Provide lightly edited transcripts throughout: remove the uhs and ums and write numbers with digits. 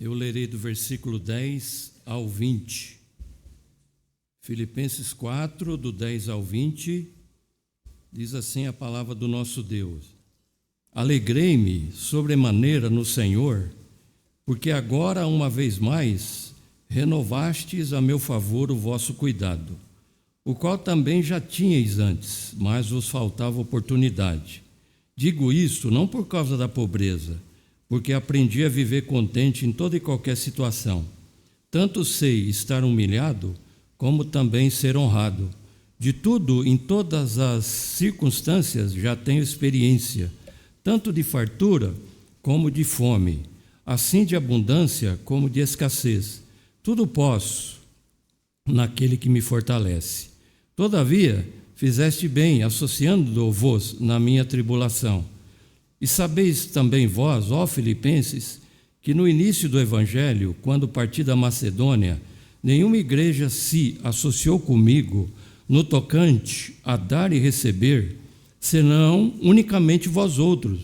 Eu lerei do versículo 10 ao 20. Filipenses 4, do 10 ao 20, diz assim a palavra do nosso Deus: Alegrei-me sobremaneira no Senhor, porque agora, uma vez mais, renovastes a meu favor o vosso cuidado, o qual também já tinhais antes, mas vos faltava oportunidade. Digo isto não por causa da pobreza, porque aprendi a viver contente em toda e qualquer situação. Tanto sei estar humilhado, como também ser honrado. De tudo, em todas as circunstâncias, já tenho experiência, tanto de fartura como de fome, assim de abundância como de escassez. Tudo posso naquele que me fortalece. Todavia, fizeste bem, associando-vos na minha tribulação. E sabeis também vós, ó Filipenses, que no início do Evangelho, quando parti da Macedônia, nenhuma igreja se associou comigo no tocante a dar e receber, senão unicamente vós outros,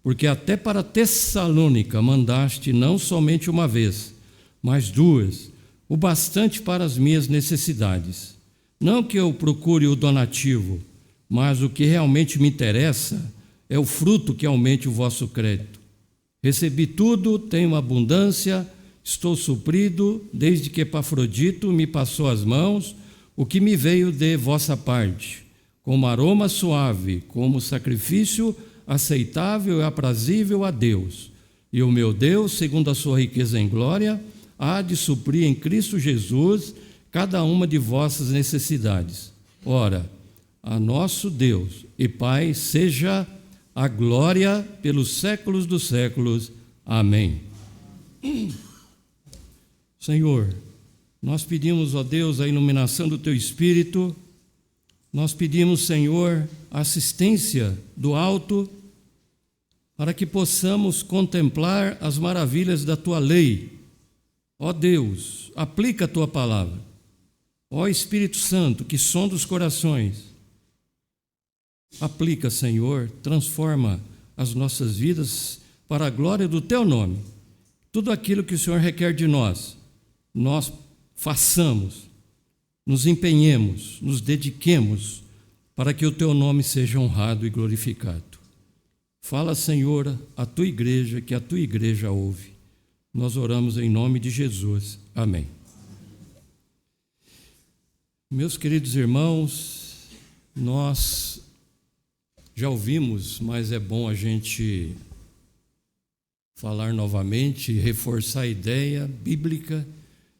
porque até para Tessalônica mandaste não somente uma vez, mas duas, o bastante para as minhas necessidades. Não que eu procure o donativo, mas o que realmente me interessa é o fruto que aumente o vosso crédito. Recebi tudo, tenho abundância, estou suprido, desde que Epafrodito me passou as mãos, o que me veio de vossa parte, como aroma suave, como sacrifício aceitável e aprazível a Deus. E o meu Deus, segundo a sua riqueza em glória, há de suprir em Cristo Jesus cada uma de vossas necessidades. Ora, a nosso Deus e Pai seja a glória pelos séculos dos séculos. Amém. Senhor, nós pedimos, ó Deus, a iluminação do Teu Espírito, nós pedimos, Senhor, a assistência do alto, para que possamos contemplar as maravilhas da Tua lei. Ó Deus, aplica a Tua palavra. Ó Espírito Santo, que sonda os corações, aplica, Senhor, transforma as nossas vidas para a glória do Teu nome. Tudo aquilo que o Senhor requer de nós, nós façamos, nos empenhemos, nos dediquemos para que o Teu nome seja honrado e glorificado. Fala, Senhor, a Tua igreja, que a Tua igreja ouve. Nós oramos em nome de Jesus. Amém. Meus queridos irmãos, nós já ouvimos, mas é bom a gente falar novamente, reforçar a ideia bíblica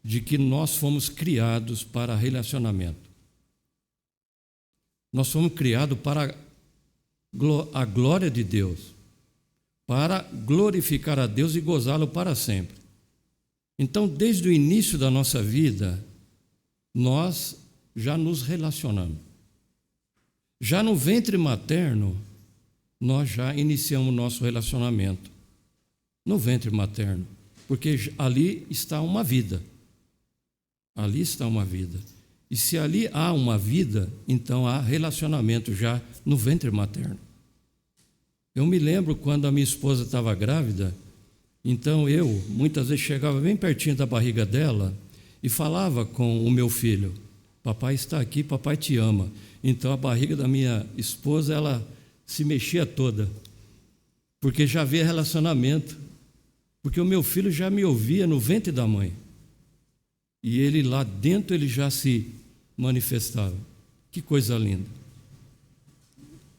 de que nós fomos criados para relacionamento. Nós fomos criados para a glória de Deus, para glorificar a Deus e gozá-lo para sempre. Então, desde o início da nossa vida, nós já nos relacionamos. Já no ventre materno, nós já iniciamos o nosso relacionamento. No ventre materno, porque ali está uma vida. Ali está uma vida. E se ali há uma vida, então há relacionamento já no ventre materno. Eu me lembro quando a minha esposa estava grávida, então eu muitas vezes chegava bem pertinho da barriga dela e falava com o meu filho: papai está aqui, papai te ama. Então a barriga da minha esposa, ela se mexia toda, porque já havia relacionamento, porque o meu filho já me ouvia no ventre da mãe, e ele lá dentro ele já se manifestava. Que coisa linda,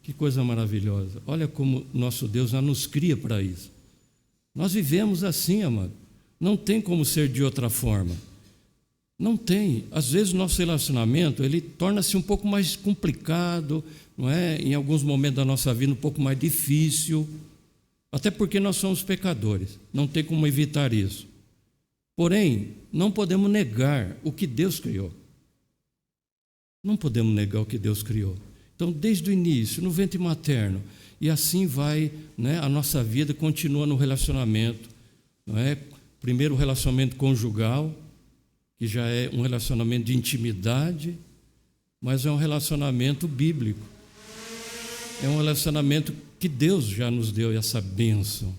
que coisa maravilhosa. Olha como nosso Deus já nos cria para isso. Nós vivemos assim, amado, não tem como ser de outra forma. Não tem. Às vezes o nosso relacionamento ele torna-se um pouco mais complicado, não é? Em alguns momentos da nossa vida um pouco mais difícil, até porque nós somos pecadores, não tem como evitar isso. Porém, não podemos negar o que Deus criou. Não podemos negar o que Deus criou. Então, desde o início, no ventre materno, e assim vai, né? A nossa vida continua no relacionamento, não é? Primeiro o relacionamento conjugal, que já é um relacionamento de intimidade, mas é um relacionamento bíblico. É um relacionamento que Deus já nos deu essa bênção.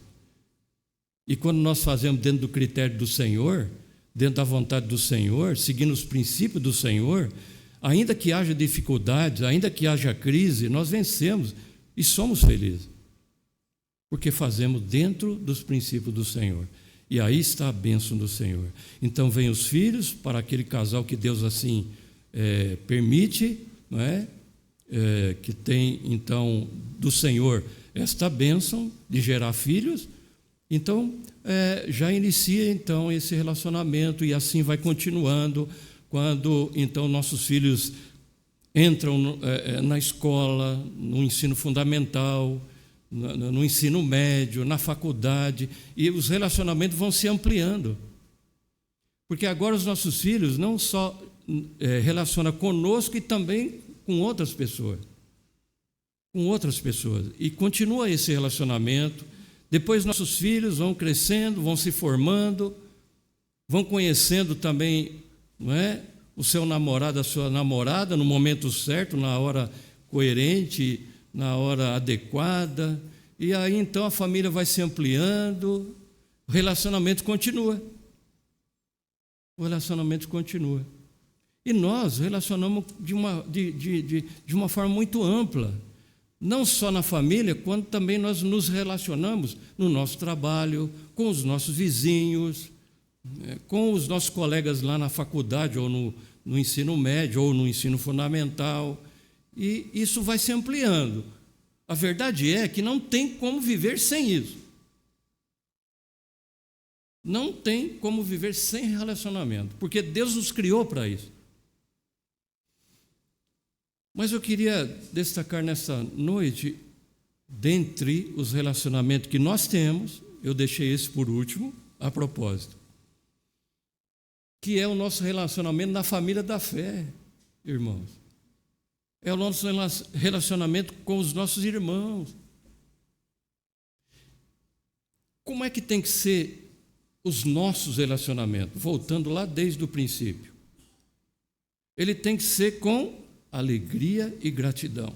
E quando nós fazemos dentro do critério do Senhor, dentro da vontade do Senhor, seguindo os princípios do Senhor, ainda que haja dificuldades, ainda que haja crise, nós vencemos e somos felizes, porque fazemos dentro dos princípios do Senhor. E aí está a bênção do Senhor. Então vem os filhos para aquele casal que Deus assim permite, não é? Que tem então do Senhor esta bênção de gerar filhos. Então já inicia então esse relacionamento, e assim vai continuando. Quando então nossos filhos entram na escola, no ensino fundamental, no ensino médio, na faculdade, e os relacionamentos vão se ampliando. Porque agora os nossos filhos não só relacionam conosco, e também com outras pessoas. Com outras pessoas. E continua esse relacionamento. Depois nossos filhos vão crescendo, vão se formando, vão conhecendo também, não é, o seu namorado, a sua namorada, no momento certo, na hora coerente, na hora adequada, e aí então a família vai se ampliando, o relacionamento continua. O relacionamento continua. E nós relacionamos de uma forma muito ampla, não só na família, quanto também nós nos relacionamos no nosso trabalho, com os nossos vizinhos, com os nossos colegas lá na faculdade, ou no ensino médio, ou no ensino fundamental. E isso vai se ampliando. A verdade é que não tem como viver sem isso. Não tem como viver sem relacionamento, porque Deus nos criou para isso. Mas eu queria destacar nessa noite, dentre os relacionamentos que nós temos, eu deixei esse por último, a propósito, que é o nosso relacionamento na família da fé, irmãos. É o nosso relacionamento com os nossos irmãos. Como é que tem que ser os nossos relacionamentos? Voltando lá desde o princípio. Ele tem que ser com alegria e gratidão.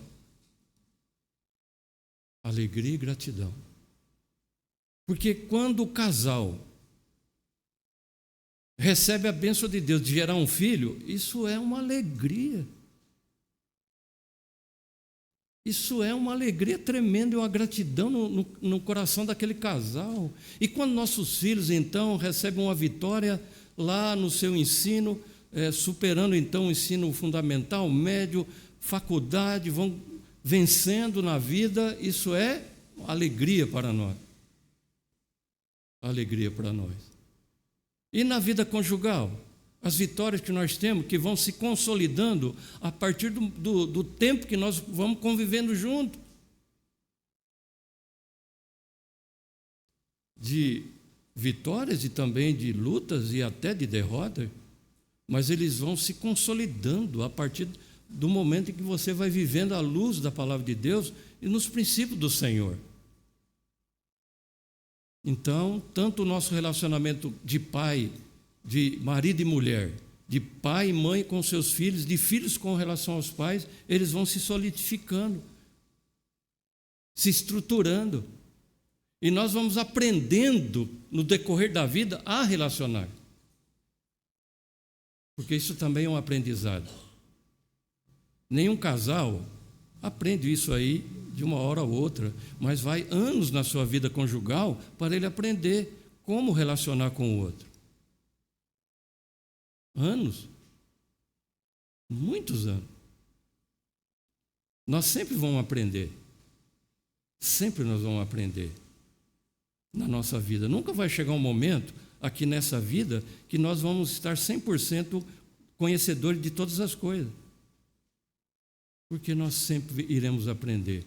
Alegria e gratidão. Porque quando o casal recebe a bênção de Deus de gerar um filho, isso é uma alegria. Isso é uma alegria tremenda e uma gratidão no coração daquele casal. E quando nossos filhos, então, recebem uma vitória lá no seu ensino, superando, então, o ensino fundamental, médio, faculdade, vão vencendo na vida, isso é alegria para nós. Alegria para nós. E na vida conjugal? As vitórias que nós temos, que vão se consolidando a partir do tempo que nós vamos convivendo juntos. De vitórias e também de lutas e até de derrotas, mas eles vão se consolidando a partir do momento em que você vai vivendo à luz da palavra de Deus e nos princípios do Senhor. Então, tanto o nosso relacionamento de pai, de marido e mulher, de pai e mãe com seus filhos, de filhos com relação aos pais, eles vão se solidificando, se estruturando. E nós vamos aprendendo no decorrer da vida a relacionar. Porque isso também é um aprendizado. Nenhum casal aprende isso aí de uma hora a outra, mas vai anos na sua vida conjugal para ele aprender como relacionar com o outro. Anos, muitos anos. Nós sempre vamos aprender, sempre nós vamos aprender na nossa vida. Nunca vai chegar um momento aqui nessa vida que nós vamos estar 100% conhecedores de todas as coisas, porque nós sempre iremos aprender,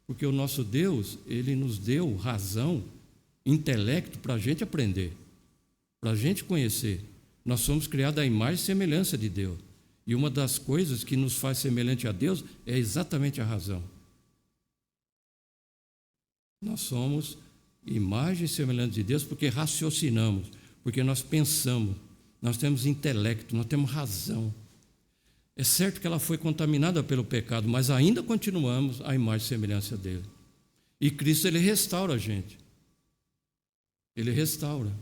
porque o nosso Deus, Ele nos deu razão, intelecto para a gente aprender, para a gente conhecer. Nós somos criados à imagem e semelhança de Deus. E uma das coisas que nos faz semelhante a Deus é exatamente a razão. Nós somos imagem e semelhança de Deus porque raciocinamos, porque nós pensamos, nós temos intelecto, nós temos razão. É certo que ela foi contaminada pelo pecado, mas ainda continuamos à imagem e semelhança dele. E Cristo, Ele restaura a gente. Ele restaura.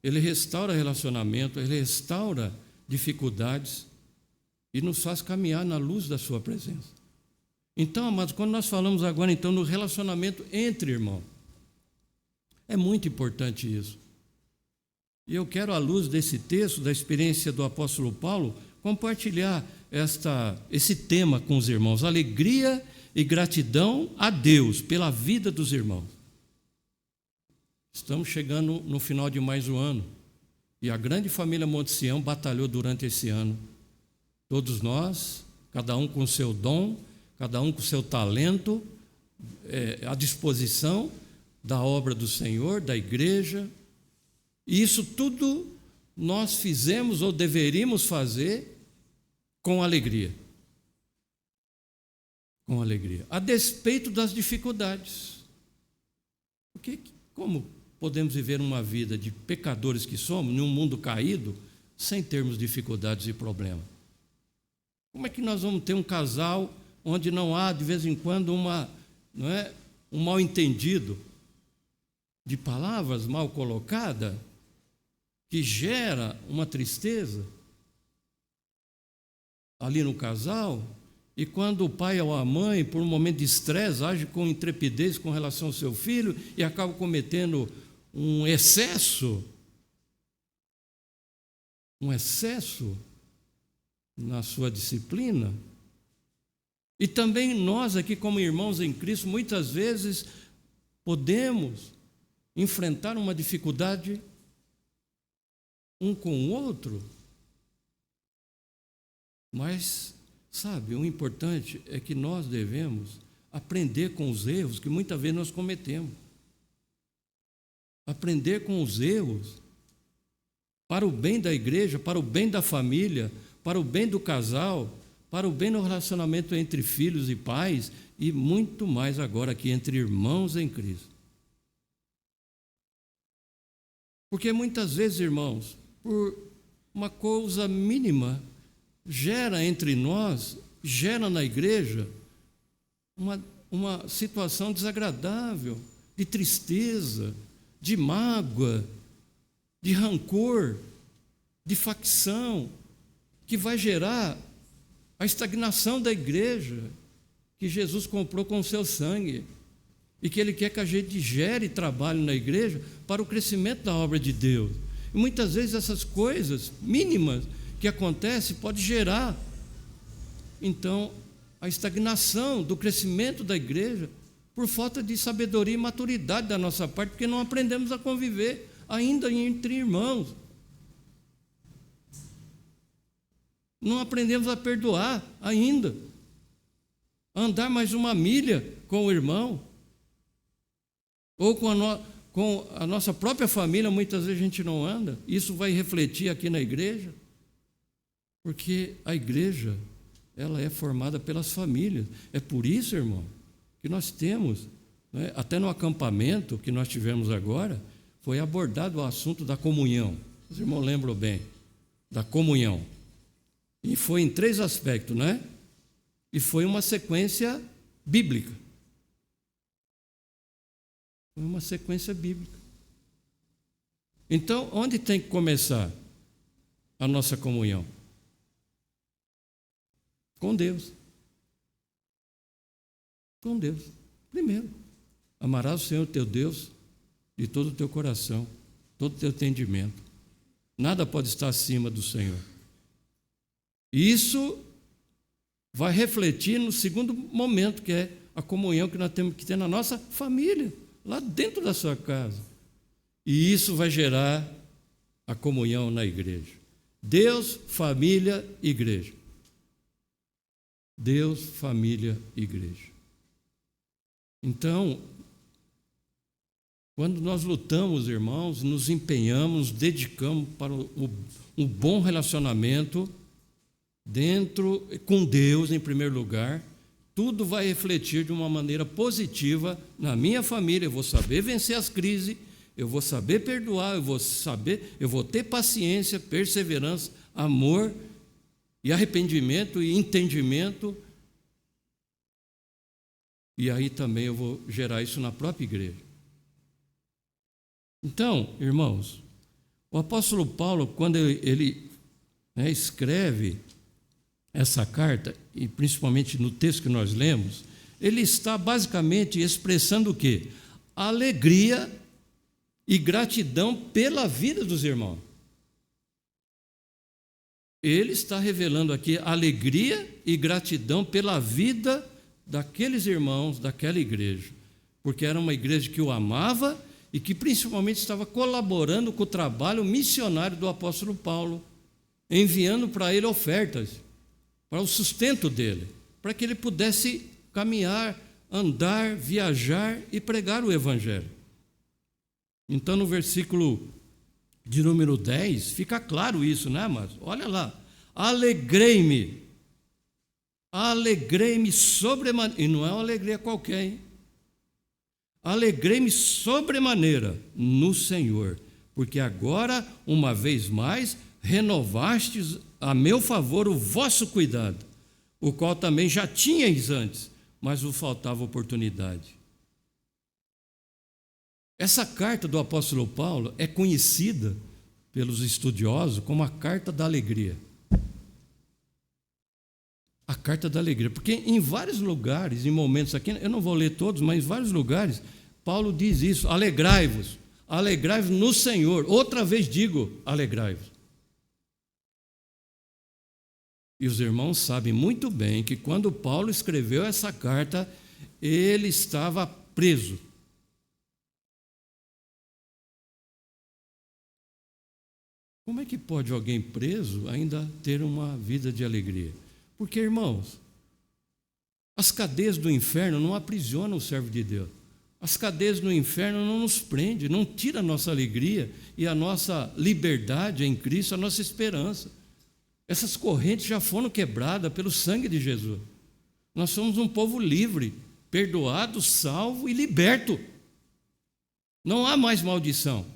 Ele restaura relacionamento, Ele restaura dificuldades e nos faz caminhar na luz da sua presença. Então, amados, quando nós falamos agora então no relacionamento entre irmãos, é muito importante isso. E eu quero, à luz desse texto, da experiência do apóstolo Paulo, compartilhar esse tema com os irmãos: alegria e gratidão a Deus pela vida dos irmãos. Estamos chegando no final de mais um ano, e a grande família Monte Sião batalhou durante esse ano. Todos nós, cada um com o seu dom, cada um com o seu talento, à disposição da obra do Senhor, da igreja. E isso tudo nós fizemos ou deveríamos fazer com alegria. Com alegria, a despeito das dificuldades. Porque como podemos viver uma vida de pecadores que somos, num mundo caído, sem termos dificuldades e problemas? Como é que nós vamos ter um casal onde não há, de vez em quando, um mal-entendido de palavras mal colocadas, que gera uma tristeza ali no casal? E quando o pai ou a mãe, por um momento de estresse, age com intrepidez com relação ao seu filho e acaba cometendo um excesso na sua disciplina. E também nós aqui, como irmãos em Cristo, muitas vezes podemos enfrentar uma dificuldade um com o outro, mas, sabe, o importante é que nós devemos aprender com os erros que muitas vezes nós cometemos. Aprender com os erros para o bem da igreja, para o bem da família, para o bem do casal, para o bem no relacionamento entre filhos e pais e muito mais agora aqui entre irmãos em Cristo. Porque muitas vezes, irmãos, por uma coisa mínima, gera entre nós, gera na igreja uma situação desagradável, de tristeza, de mágoa, de rancor, de facção, que vai gerar a estagnação da igreja que Jesus comprou com o seu sangue e que Ele quer que a gente gere trabalho na igreja para o crescimento da obra de Deus. E muitas vezes essas coisas mínimas que acontecem podem gerar, então, a estagnação do crescimento da igreja por falta de sabedoria e maturidade da nossa parte, porque não aprendemos a conviver ainda entre irmãos. Não aprendemos a perdoar ainda, a andar mais uma milha com o irmão, ou com a nossa própria família. Muitas vezes a gente não anda. Isso vai refletir aqui na igreja, porque a igreja, ela é formada pelas famílias. É por isso, irmão, que nós temos, até no acampamento que nós tivemos agora, foi abordado o assunto da comunhão. Os irmãos lembram bem da comunhão. E foi em 3 aspectos, né? E foi uma sequência bíblica. Foi uma sequência bíblica. Então, onde tem que começar a nossa comunhão? Com Deus. Com Deus. Primeiro, amarás o Senhor teu Deus de todo o teu coração, todo o teu entendimento. Nada pode estar acima do Senhor. Isso vai refletir no segundo momento, que é a comunhão que nós temos que ter na nossa família, lá dentro da sua casa. E isso vai gerar a comunhão na igreja. Deus, família, igreja. Deus, família, igreja. Então, quando nós lutamos, irmãos, nos empenhamos, nos dedicamos para um bom relacionamento com Deus em primeiro lugar, tudo vai refletir de uma maneira positiva na minha família. Eu vou saber vencer as crises, eu vou saber perdoar, eu vou ter paciência, perseverança, amor e arrependimento e entendimento. E aí também eu vou gerar isso na própria igreja. Então, irmãos, o apóstolo Paulo, quando ele escreve essa carta, e principalmente no texto que nós lemos, ele está basicamente expressando o quê? Alegria e gratidão pela vida dos irmãos. Ele está revelando aqui alegria e gratidão pela vida daqueles irmãos, daquela igreja, porque era uma igreja que o amava e que principalmente estava colaborando com o trabalho missionário do apóstolo Paulo, enviando para ele ofertas, para o sustento dele, para que ele pudesse caminhar, andar, viajar e pregar o evangelho. Então, no versículo de número 10, fica claro isso, né, mas olha lá, alegrei-me sobremaneira, e não é uma alegria qualquer, hein? Alegrei-me sobremaneira no Senhor, porque agora, uma vez mais, renovastes a meu favor o vosso cuidado, o qual também já tinhais antes, mas vos faltava oportunidade. Essa carta do apóstolo Paulo é conhecida pelos estudiosos como a carta da alegria. A carta da alegria, porque em vários lugares, em momentos aqui, eu não vou ler todos, mas em vários lugares, Paulo diz isso: alegrai-vos no Senhor. Outra vez digo, alegrai-vos. E os irmãos sabem muito bem que quando Paulo escreveu essa carta, ele estava preso. Como é que pode alguém preso ainda ter uma vida de alegria? Porque, irmãos, as cadeias do inferno não aprisionam o servo de Deus. As cadeias do inferno não nos prendem, não tiram a nossa alegria e a nossa liberdade em Cristo, a nossa esperança. Essas correntes já foram quebradas pelo sangue de Jesus. Nós somos um povo livre, perdoado, salvo e liberto. Não há mais maldição.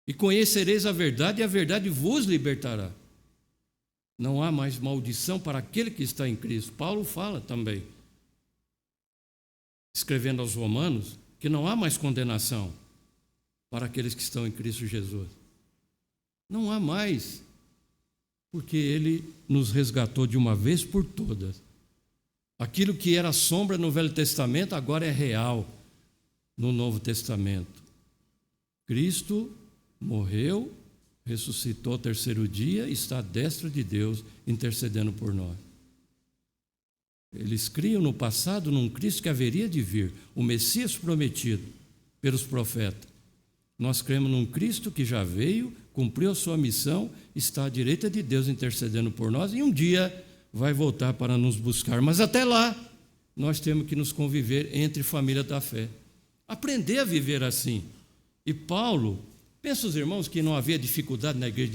E conhecereis a verdade, e a verdade vos libertará. Não há mais maldição para aquele que está em Cristo. Paulo fala também, escrevendo aos Romanos, que não há mais condenação para aqueles que estão em Cristo Jesus. Não há mais, porque Ele nos resgatou de uma vez por todas. Aquilo que era sombra no Velho Testamento, agora é real no Novo Testamento. Cristo morreu, ressuscitou ao terceiro dia, está à destra de Deus, intercedendo por nós. Eles criam no passado num Cristo que haveria de vir, o Messias prometido pelos profetas. Nós cremos num Cristo que já veio, cumpriu a sua missão, está à direita de Deus intercedendo por nós e um dia vai voltar para nos buscar. Mas até lá, nós temos que nos conviver entre família da fé. Aprender a viver assim. E Paulo, pensa os irmãos que não havia dificuldade na igreja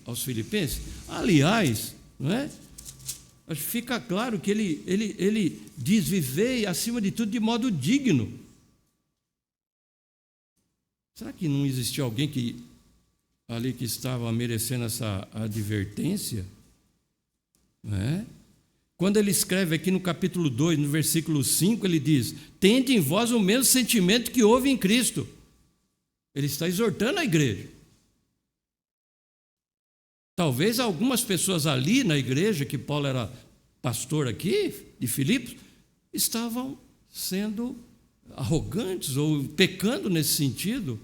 aos Filipenses? Aliás, não é? Fica claro que ele diz: vivei acima de tudo de modo digno. Será que não existia alguém ali que estava merecendo essa advertência? Não é? Quando ele escreve aqui no capítulo 2, no versículo 5, ele diz: tende em vós o mesmo sentimento que houve em Cristo. Ele está exortando a igreja. Talvez algumas pessoas ali na igreja, que Paulo era pastor aqui, de Filipos, estavam sendo arrogantes ou pecando nesse sentido,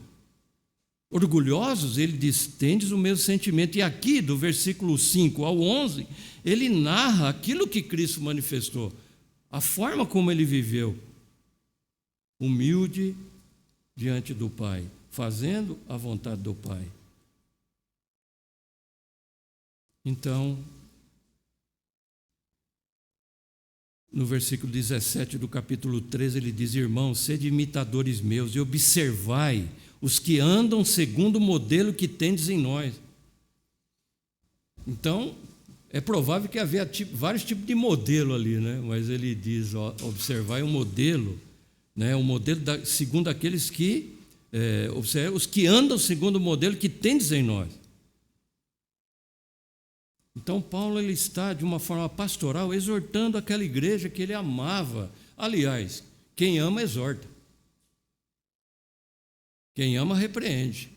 orgulhosos. Ele diz: tendes o mesmo sentimento. E aqui, do versículo 5 ao 11, ele narra aquilo que Cristo manifestou, a forma como ele viveu, humilde diante do Pai, fazendo a vontade do Pai. Então, no versículo 17 do capítulo 13, ele diz: irmãos, sede imitadores meus e observai os que andam segundo o modelo que tendes em nós. Então, é provável que havia vários tipos de modelo ali, né? Mas ele diz: observai o modelo, né? O modelo segundo aqueles que os que andam segundo o modelo que tendes em nós. Então Paulo, ele está de uma forma pastoral exortando aquela igreja que ele amava. Aliás, quem ama exorta. Quem ama, repreende.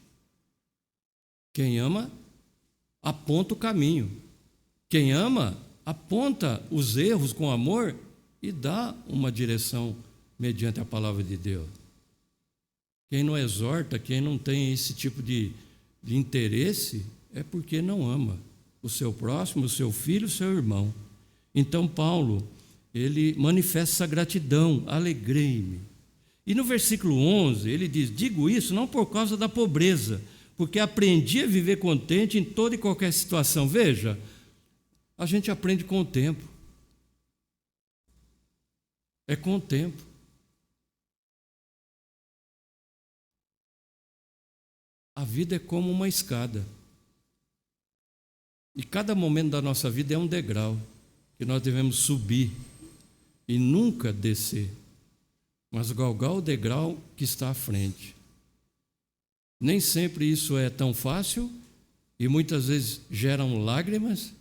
Quem ama, aponta o caminho. Quem ama, aponta os erros com amor e dá uma direção mediante a palavra de Deus. Quem não exorta, quem não tem esse tipo de interesse, é porque não ama o seu próximo, o seu filho, o seu irmão. Então Paulo, ele manifesta essa gratidão, alegrei-me. E no versículo 11, ele diz, digo isso não por causa da pobreza, porque aprendi a viver contente em toda e qualquer situação. Veja, a gente aprende com o tempo. É com o tempo. A vida é como uma escada. E cada momento da nossa vida é um degrau que nós devemos subir e nunca descer, mas galgar o degrau que está à frente. Nem sempre isso é tão fácil e muitas vezes geram lágrimas,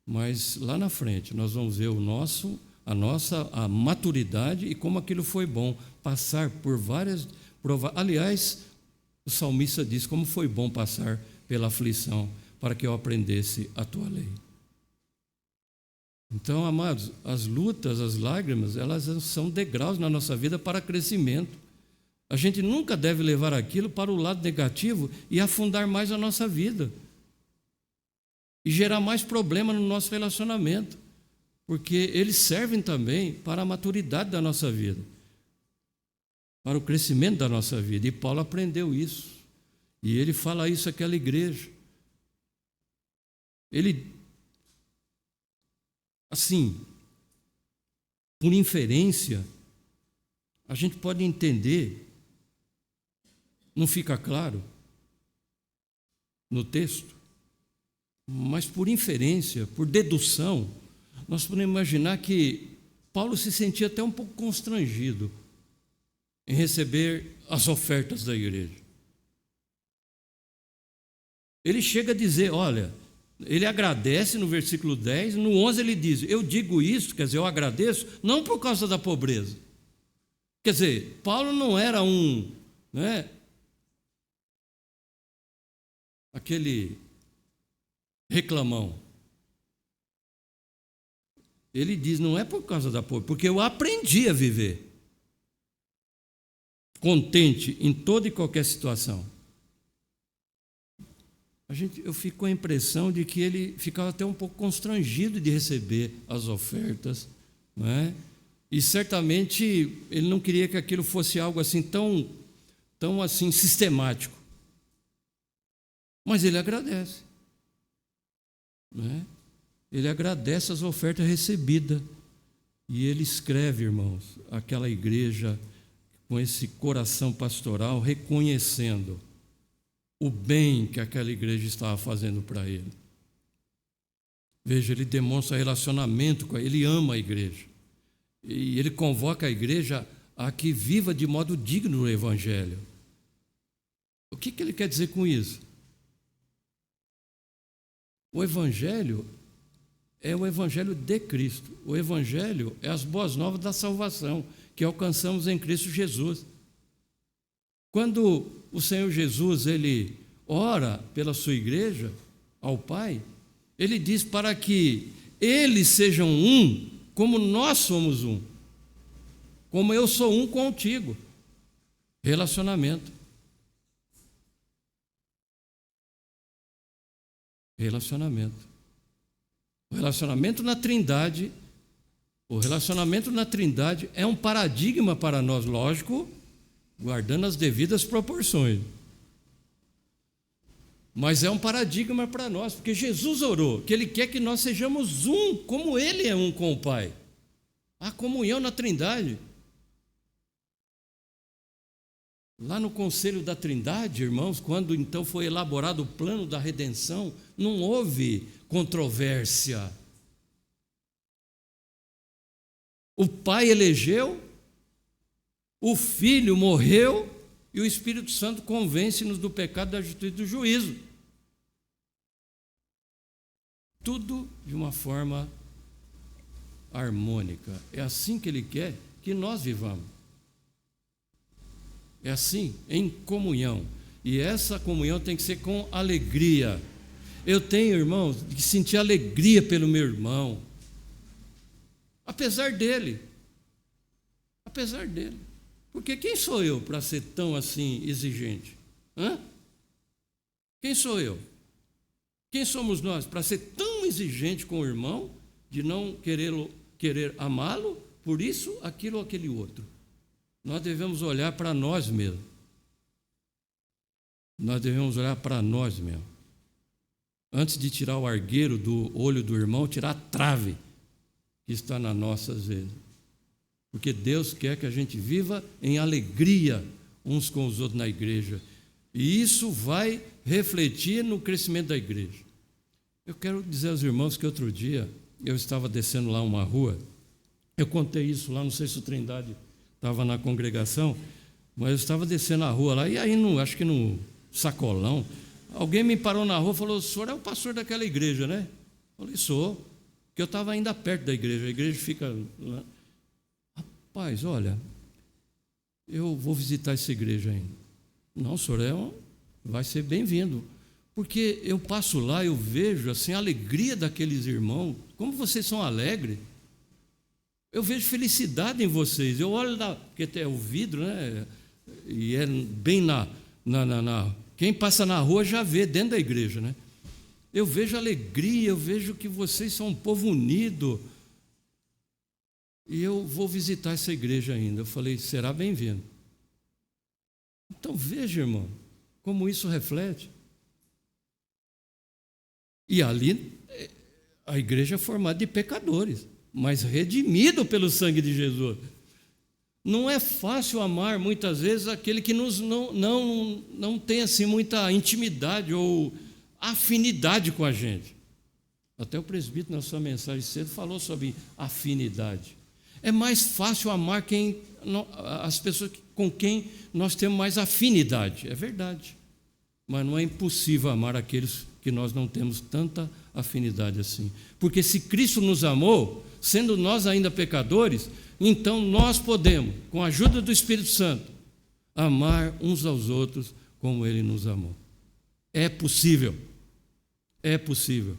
mas lá na frente nós vamos ver a maturidade e como aquilo foi bom, passar por várias provas. Aliás, o salmista diz como foi bom passar pela aflição para que eu aprendesse a tua lei. Então, amados, as lutas, as lágrimas, elas são degraus na nossa vida para crescimento. A gente nunca deve levar aquilo para o lado negativo e afundar mais a nossa vida e gerar mais problema no nosso relacionamento, porque eles servem também para a maturidade da nossa vida, para o crescimento da nossa vida. E Paulo aprendeu isso, e ele fala isso àquela igreja. Ele, assim, por inferência, a gente pode entender, não fica claro no texto, mas por inferência, por dedução, nós podemos imaginar que Paulo se sentia até um pouco constrangido em receber as ofertas da igreja. Ele chega a dizer, olha, ele agradece no versículo 10, no 11 ele diz, eu digo isso, quer dizer, eu agradeço, não por causa da pobreza. Quer dizer, Paulo não era aquele reclamão. Ele diz, não é por causa da pobreza, porque eu aprendi a viver contente em toda e qualquer situação. Eu fico com a impressão de que ele ficava até um pouco constrangido de receber as ofertas, não é? E certamente ele não queria que aquilo fosse algo assim tão assim sistemático. Mas ele agradece, não é? Ele agradece as ofertas recebidas. E ele escreve, irmãos, aquela igreja com esse coração pastoral, reconhecendo o bem que aquela igreja estava fazendo para ele. Veja, ele demonstra relacionamento com ela, ele ama a igreja. E ele convoca a igreja a que viva de modo digno no Evangelho. O que ele quer dizer com isso? O Evangelho é o Evangelho de Cristo. O Evangelho é as boas novas da salvação que alcançamos em Cristo Jesus. Quando o Senhor Jesus, ele ora pela sua igreja, ao Pai, ele diz para que eles sejam um, como nós somos um, como eu sou um contigo. Relacionamento. O relacionamento na Trindade, é um paradigma para nós, lógico, guardando as devidas proporções. Mas é um paradigma para nós, porque Jesus orou, que Ele quer que nós sejamos um, como Ele é um com o Pai. A comunhão na Trindade. Lá no Conselho da Trindade, irmãos, quando então foi elaborado o plano da redenção, não houve controvérsia. O Pai elegeu, o Filho morreu e o Espírito Santo convence-nos do pecado, da justiça e do juízo. Tudo de uma forma harmônica. É assim que Ele quer que nós vivamos. É assim, em comunhão. E essa comunhão tem que ser com alegria. Eu tenho, irmãos, que sentir alegria pelo meu irmão, apesar dele. Apesar dele. Porque quem sou eu para ser tão assim exigente? Hã? Quem sou eu? Quem somos nós para ser tão exigente com o irmão, de não querer amá-lo, por isso, aquilo ou aquele outro? Nós devemos olhar para nós mesmos. Nós devemos olhar para nós mesmos. Antes de tirar o argueiro do olho do irmão, tirar a trave que está na nossa, às vezes. Porque Deus quer que a gente viva em alegria uns com os outros na igreja. E isso vai refletir no crescimento da igreja. Eu quero dizer aos irmãos que outro dia eu estava descendo lá uma rua. Eu contei isso lá, não sei se o Trindade estava na congregação, mas eu estava descendo a rua lá, e aí, acho que no sacolão, alguém me parou na rua e falou: o senhor é o pastor daquela igreja, né? Eu falei: sou, porque eu estava ainda perto da igreja, a igreja fica lá. Rapaz, olha, eu vou visitar essa igreja ainda. Não, o senhor vai ser bem-vindo, porque eu passo lá, eu vejo assim, a alegria daqueles irmãos, como vocês são alegres. Eu vejo felicidade em vocês. Eu olho porque é o vidro, né? E é bem quem passa na rua já vê dentro da igreja, né? Eu vejo alegria, eu vejo que vocês são um povo unido. E eu vou visitar essa igreja ainda. Eu falei: será bem-vindo. Então veja, irmão, como isso reflete. E ali a igreja é formada de pecadores, mas redimido pelo sangue de Jesus. Não é fácil amar, muitas vezes, aquele que não tem assim muita intimidade ou afinidade com a gente. Até o presbítero, na sua mensagem cedo, falou sobre afinidade. É mais fácil amar as pessoas com quem nós temos mais afinidade. É verdade. Mas não é impossível amar aqueles que nós não temos tanta afinidade assim. Porque se Cristo nos amou, sendo nós ainda pecadores, então nós podemos, com a ajuda do Espírito Santo, amar uns aos outros como Ele nos amou. É possível. É possível.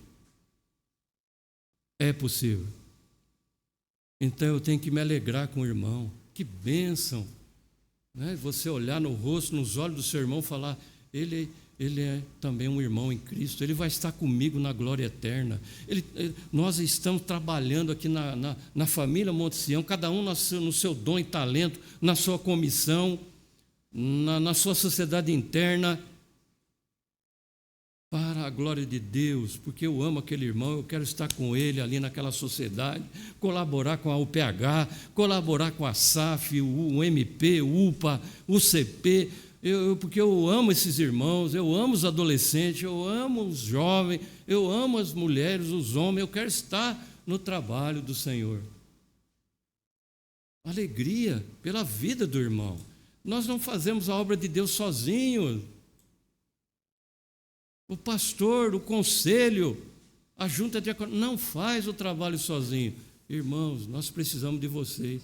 É possível. Então eu tenho que me alegrar com o irmão. Que bênção, né? Você olhar no rosto, nos olhos do seu irmão e falar: ele é também um irmão em Cristo, ele vai estar comigo na glória eterna. Nós estamos trabalhando aqui na família Monte Sião, cada um no seu dom e talento, na sua comissão, na sua sociedade interna, para a glória de Deus, porque eu amo aquele irmão, eu quero estar com ele ali naquela sociedade, colaborar com a UPH, colaborar com a SAF, o MP, o UPA, o CP, porque eu amo esses irmãos, eu amo os adolescentes, eu amo os jovens, eu amo as mulheres, os homens, eu quero estar no trabalho do Senhor. Alegria pela vida do irmão. Nós não fazemos a obra de Deus sozinhos. O pastor, o conselho, a junta de acordo não faz o trabalho sozinho. Irmãos, nós precisamos de vocês.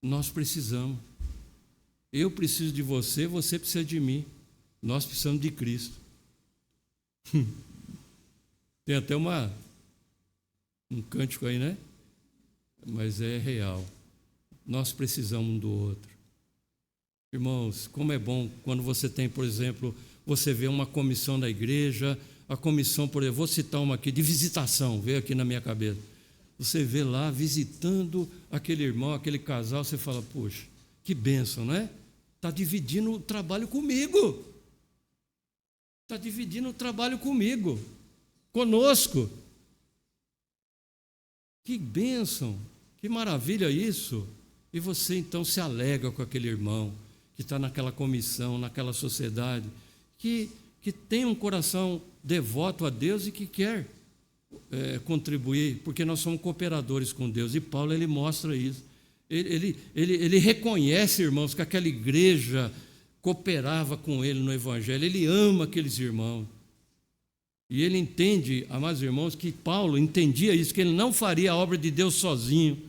Nós precisamos. Eu preciso de você, você precisa de mim. Nós precisamos de Cristo. Tem até um cântico aí, né? Mas é real. Nós precisamos um do outro. Irmãos, como é bom quando você tem, por exemplo, você vê uma comissão da igreja, a comissão, por exemplo, vou citar uma aqui, de visitação, veio aqui na minha cabeça. Você vê lá visitando aquele irmão, aquele casal, você fala: poxa, que bênção, não é? Está dividindo o trabalho comigo. Está dividindo o trabalho comigo, conosco. Que bênção, que maravilha isso. E você então se alegra com aquele irmão que está naquela comissão, naquela sociedade, que tem um coração devoto a Deus e que quer contribuir, porque nós somos cooperadores com Deus. E Paulo, ele mostra isso. Ele reconhece, irmãos, que aquela igreja cooperava com ele no Evangelho. Ele ama aqueles irmãos. E ele entende, amados irmãos, que Paulo entendia isso, que ele não faria a obra de Deus sozinho.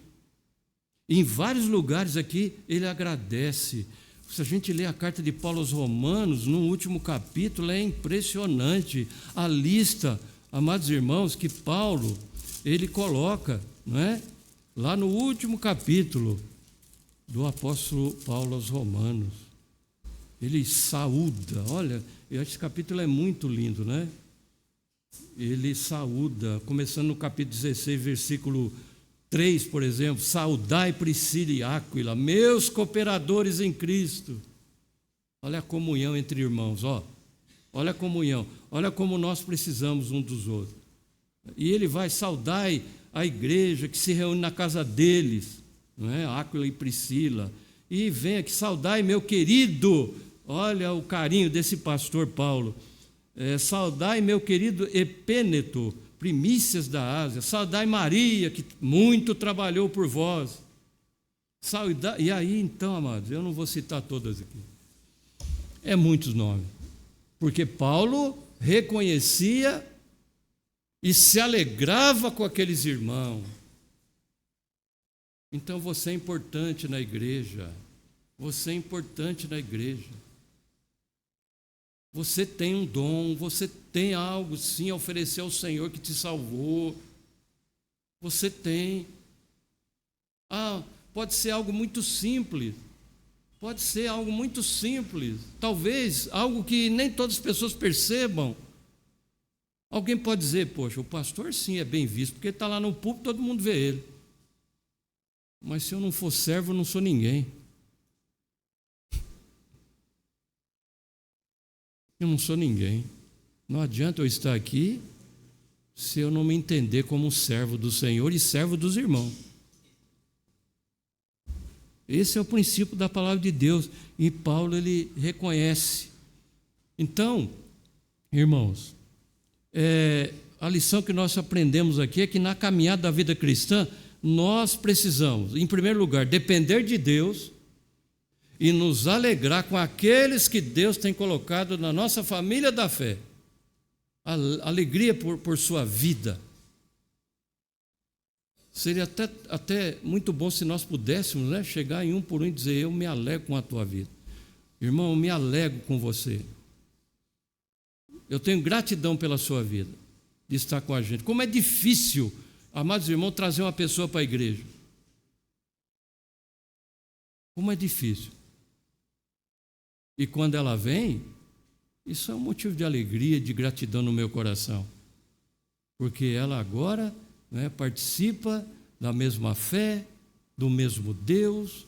Em vários lugares aqui, ele agradece. Se a gente lê a carta de Paulo aos Romanos, no último capítulo, é impressionante a lista, amados irmãos, que Paulo, ele coloca, não é? Lá no último capítulo do apóstolo Paulo aos Romanos. Ele saúda, olha, esse capítulo é muito lindo, né? Ele saúda, começando no capítulo 16, versículo 3, por exemplo, saudai Priscila e Áquila, meus cooperadores em Cristo. Olha a comunhão entre irmãos, olha a comunhão, olha como nós precisamos um dos outros. E ele vai saudar a igreja que se reúne na casa deles, não é? Áquila e Priscila, e vem aqui, saudai meu querido, olha o carinho desse pastor Paulo, saudai meu querido Epêneto, primícias da Ásia, saudai Maria, que muito trabalhou por vós. Saudai, e aí então, amados, eu não vou citar todas aqui, é muitos nomes, porque Paulo reconhecia e se alegrava com aqueles irmãos. Então você é importante na igreja, você é importante na igreja. Você tem um dom, você tem algo sim a oferecer ao Senhor que te salvou. Você tem. Pode ser algo muito simples. Pode ser algo muito simples. Talvez algo que nem todas as pessoas percebam. Alguém pode dizer, poxa, o pastor sim é bem visto, porque ele está lá no púlpito, todo mundo vê ele. Mas se eu não for servo, eu não sou ninguém. Eu não sou ninguém. Não adianta eu estar aqui se eu não me entender como servo do Senhor e servo dos irmãos. Esse é o princípio da palavra de Deus. E Paulo, ele reconhece. Então, irmãos, a lição que nós aprendemos aqui é que na caminhada da vida cristã, nós precisamos, em primeiro lugar, depender de Deus e nos alegrar com aqueles que Deus tem colocado na nossa família da fé. Alegria por sua vida. Seria até muito bom se nós pudéssemos, né, chegar em um por um e dizer, eu me alegro com a tua vida. Irmão, eu me alegro com você. Eu tenho gratidão pela sua vida, de estar com a gente. Como é difícil, amados irmãos, trazer uma pessoa para a igreja. Como é difícil. E quando ela vem, isso é um motivo de alegria, de gratidão no meu coração. Porque ela agora, né, participa da mesma fé, do mesmo Deus,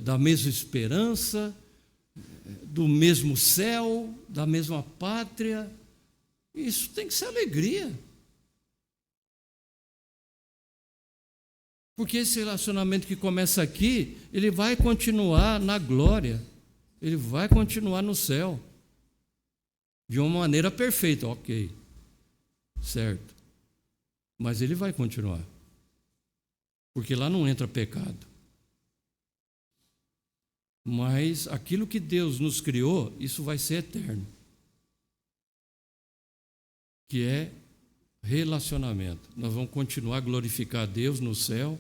da mesma esperança, do mesmo céu, da mesma pátria. Isso tem que ser alegria. Porque esse relacionamento que começa aqui, ele vai continuar na glória, ele vai continuar no céu, de uma maneira perfeita, ok, certo, mas ele vai continuar, porque lá não entra pecado. Mas aquilo que Deus nos criou, isso vai ser eterno, que é relacionamento. Nós vamos continuar a glorificar a Deus no céu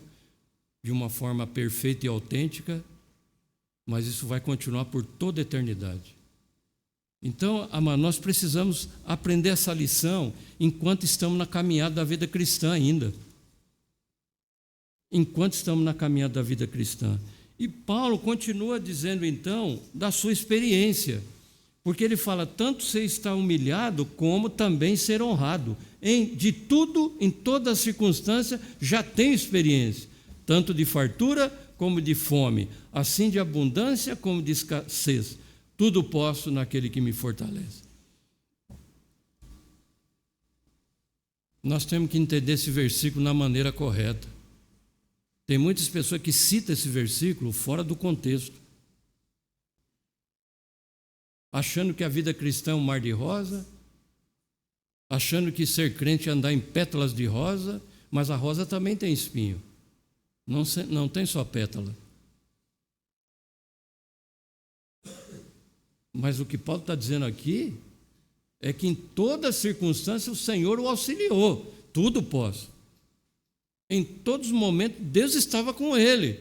de uma forma perfeita e autêntica, mas isso vai continuar por toda a eternidade. Então, nós precisamos aprender essa lição enquanto estamos na caminhada da vida cristã ainda. Enquanto estamos na caminhada da vida cristã. E Paulo continua dizendo então da sua experiência, porque ele fala, tanto você está humilhado, como também ser honrado. De tudo, em toda a circunstância, já tem experiência, tanto de fartura como de fome, assim de abundância como de escassez. Tudo posso naquele que me fortalece. Nós temos que entender esse versículo na maneira correta. Tem muitas pessoas que citam esse versículo fora do contexto, achando que a vida cristã é um mar de rosa, achando que ser crente é andar em pétalas de rosa, mas a rosa também tem espinho, não tem só pétala. Mas o que Paulo está dizendo aqui é que em toda circunstância o Senhor o auxiliou. Tudo posso. Em todos os momentos, Deus estava com ele,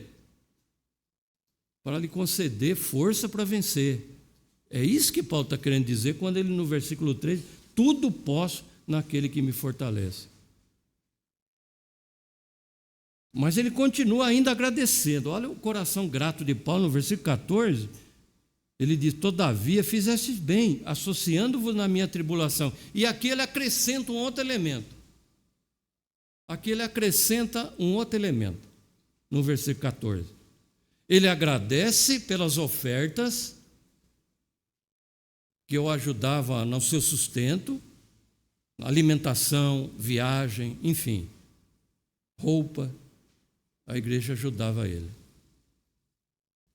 para lhe conceder força para vencer. É isso que Paulo está querendo dizer quando ele, no versículo 3, tudo posso naquele que me fortalece. Mas ele continua ainda agradecendo. Olha o coração grato de Paulo no versículo 14. Ele diz: todavia fizestes bem, associando-vos na minha tribulação. E aqui ele acrescenta um outro elemento. Aqui ele acrescenta um outro elemento, no versículo 14. Ele agradece pelas ofertas que eu ajudava no seu sustento, alimentação, viagem, enfim, roupa. A igreja ajudava ele.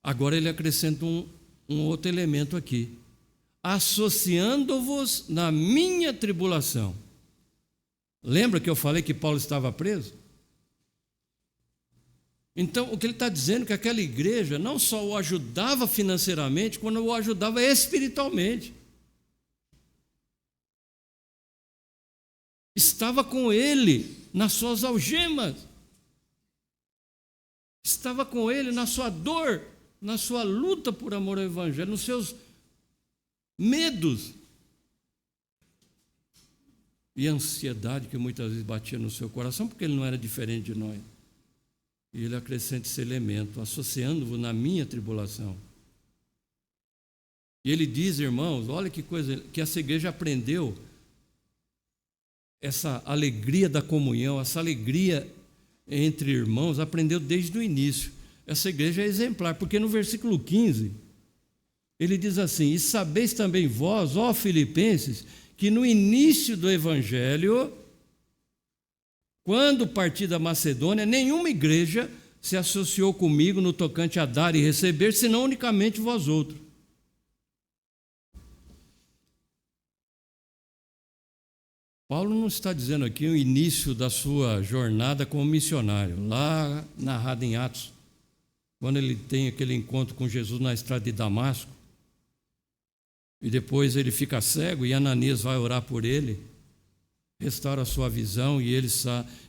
Agora ele acrescenta um outro elemento aqui: associando-vos na minha tribulação. Lembra que eu falei que Paulo estava preso? Então, o que ele está dizendo é que aquela igreja não só o ajudava financeiramente, quando o ajudava espiritualmente. Estava com ele nas suas algemas. Estava com ele na sua dor, na sua luta por amor ao Evangelho, nos seus medos e ansiedade que muitas vezes batia no seu coração, porque ele não era diferente de nós. E ele acrescenta esse elemento, associando-vos na minha tribulação. E ele diz, irmãos, olha que coisa, que essa igreja aprendeu essa alegria da comunhão, essa alegria entre irmãos, aprendeu desde o início. Essa igreja é exemplar, porque no versículo 15, ele diz assim: e sabeis também vós, ó Filipenses, que no início do Evangelho, quando parti da Macedônia, nenhuma igreja se associou comigo no tocante a dar e receber, senão unicamente vós outros. Paulo não está dizendo aqui o início da sua jornada como missionário, lá narrado em Atos, quando ele tem aquele encontro com Jesus na estrada de Damasco, e depois ele fica cego e Ananias vai orar por ele, restaura a sua visão e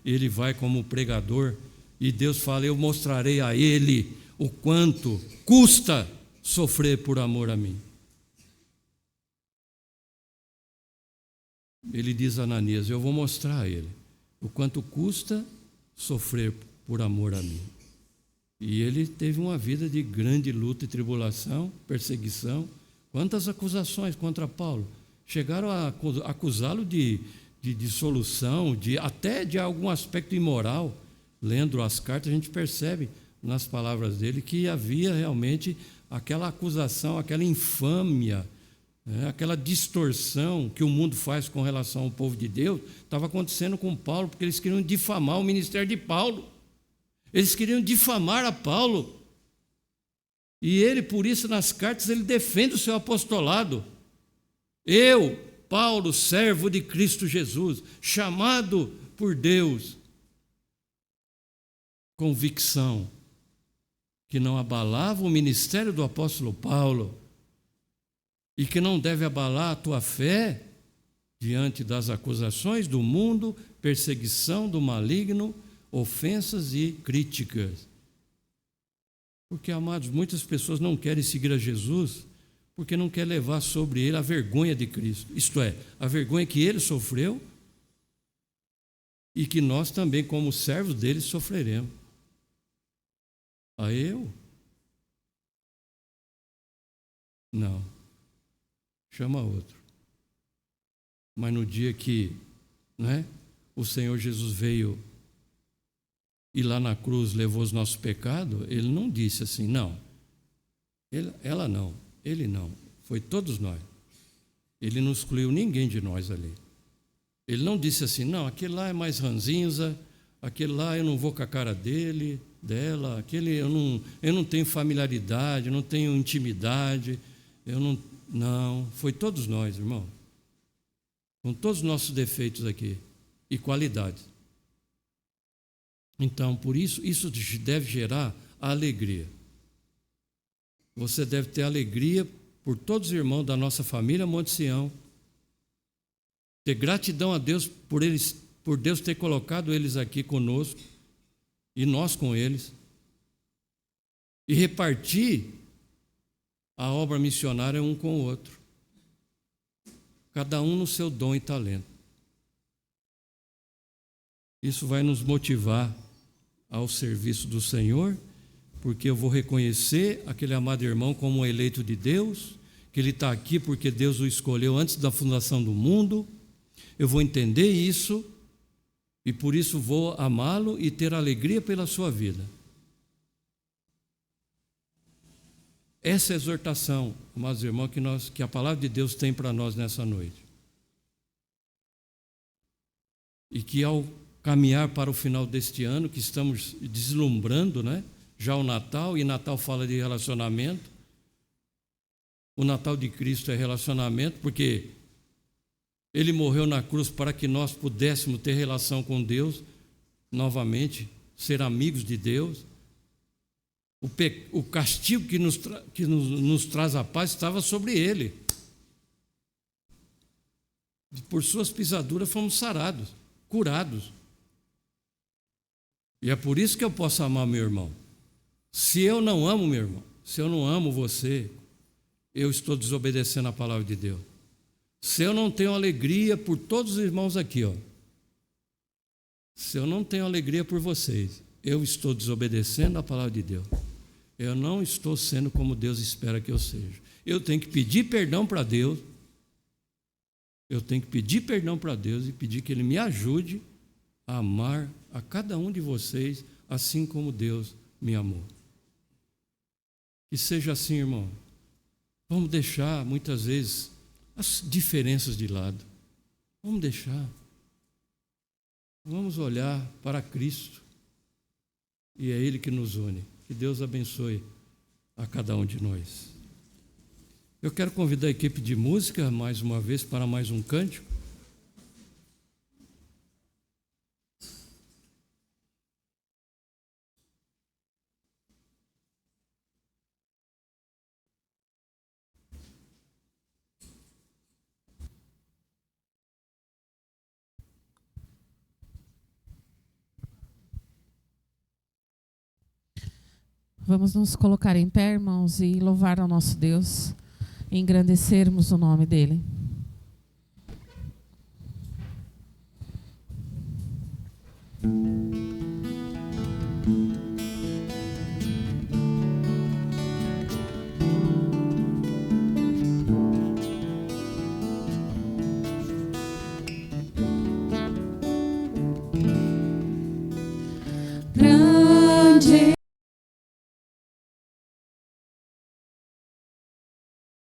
ele vai como pregador, e Deus fala: eu mostrarei a ele o quanto custa sofrer por amor a mim. Ele diz a Ananias: eu vou mostrar a ele o quanto custa sofrer por amor a mim. E ele teve uma vida de grande luta e tribulação, perseguição. Quantas acusações contra Paulo? Chegaram a acusá-lo de dissolução, até de algum aspecto imoral. Lendo as cartas, a gente percebe nas palavras dele que havia realmente aquela acusação, aquela infâmia, aquela distorção que o mundo faz com relação ao povo de Deus, estava acontecendo com Paulo, porque eles queriam difamar o ministério de Paulo. Eles queriam difamar a Paulo. E ele, por isso, nas cartas, ele defende o seu apostolado. Eu, Paulo, servo de Cristo Jesus, chamado por Deus, convicção que não abalava o ministério do apóstolo Paulo e que não deve abalar a tua fé diante das acusações do mundo, perseguição do maligno, ofensas e críticas. Porque, amados, muitas pessoas não querem seguir a Jesus porque não quer levar sobre ele a vergonha de Cristo, isto é, a vergonha que ele sofreu e que nós também, como servos dele, sofreremos. A eu? Não. Chama outro. Mas no dia que, o Senhor Jesus veio e lá na cruz levou os nossos pecados, ele não disse assim: não, ela não, ele não, foi todos nós. Ele não excluiu ninguém de nós ali. Ele não disse assim: não, aquele lá é mais ranzinza, aquele lá eu não vou com a cara dele, dela, aquele eu não tenho familiaridade, eu não tenho intimidade, não, foi todos nós, irmão, com todos os nossos defeitos aqui e qualidades. Então, por isso deve gerar a alegria. Você deve ter alegria por todos os irmãos da nossa família Monte Sião, ter gratidão a Deus por Deus ter colocado eles aqui conosco, e nós com eles, e repartir a obra missionária um com o outro, cada um no seu dom e talento. Isso vai nos motivar ao serviço do Senhor, porque eu vou reconhecer aquele amado irmão como um eleito de Deus, que ele está aqui porque Deus o escolheu antes da fundação do mundo. Eu vou entender isso e por isso vou amá-lo e ter alegria pela sua vida. Essa é a exortação, amados irmãos, que a palavra de Deus tem para nós nessa noite. E que ao caminhar para o final deste ano, que estamos deslumbrando, né? Já o Natal, e Natal fala de relacionamento. O Natal de Cristo é relacionamento, porque Ele morreu na cruz para que nós pudéssemos ter relação com Deus novamente, ser amigos de Deus. O castigo que nos traz a paz estava sobre Ele. Por suas pisaduras fomos sarados, curados. E é por isso que eu posso amar meu irmão. Se eu não amo meu irmão, se eu não amo você, eu estou desobedecendo a palavra de Deus. Se eu não tenho alegria por todos os irmãos aqui, se eu não tenho alegria por vocês, eu estou desobedecendo a palavra de Deus. Eu não estou sendo como Deus espera que eu seja. Eu tenho que pedir perdão para Deus. Eu tenho que pedir perdão para Deus e pedir que Ele me ajude a amar a cada um de vocês assim como Deus me amou. Que seja assim, irmão. Vamos deixar, muitas vezes, as diferenças de lado. Vamos deixar. Vamos olhar para Cristo. E é Ele que nos une. Que Deus abençoe a cada um de nós. Eu quero convidar a equipe de música, mais uma vez, para mais um cântico. Vamos nos colocar em pé, irmãos, e louvar ao nosso Deus, e engrandecermos o nome dEle.